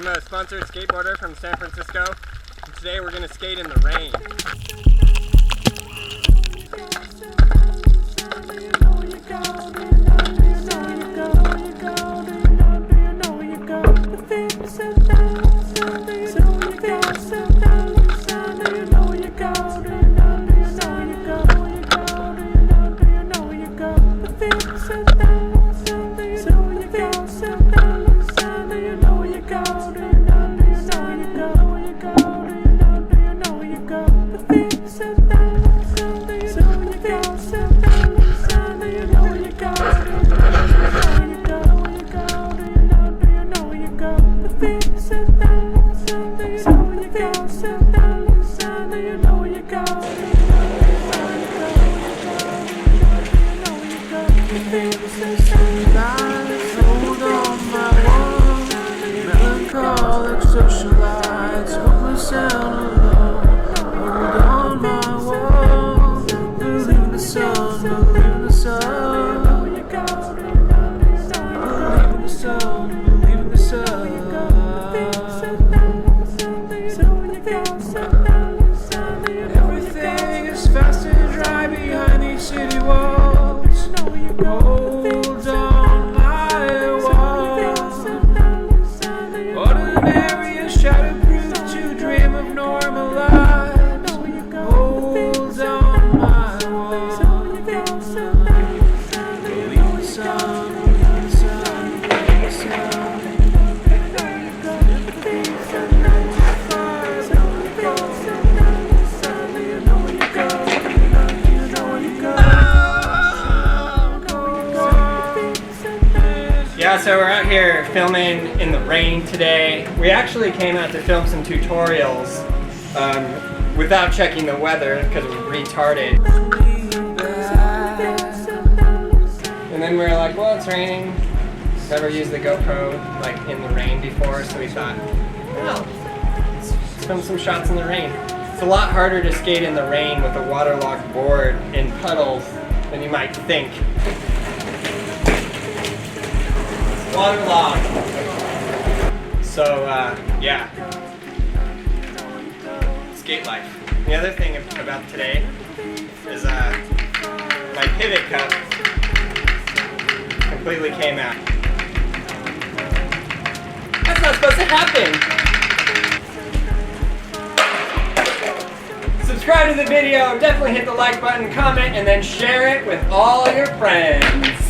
I'm a sponsored skateboarder from San Francisco, and today we're going to skate in the rain. Everything is fast and dry behind these city walls. Hold on my walls. Ordinary and shatterproof to dream of normal lives. Hold on my walls. Believe the sun, believe the sun, believe the sun. Yeah, so we're out here filming in the rain today. We actually came out to film some tutorials without checking the weather because we're retarded. And then we were like, well, it's raining. Never used the GoPro like in the rain before, so we thought, well, let's film some shots in the rain. It's a lot harder to skate in the rain with a waterlogged board in puddles than you might think. Waterlogged. So, yeah. Skate life. The other thing about today is my pivot cup completely came out. That's not supposed to happen! Subscribe to the video, definitely hit the like button, comment, and then share it with all your friends.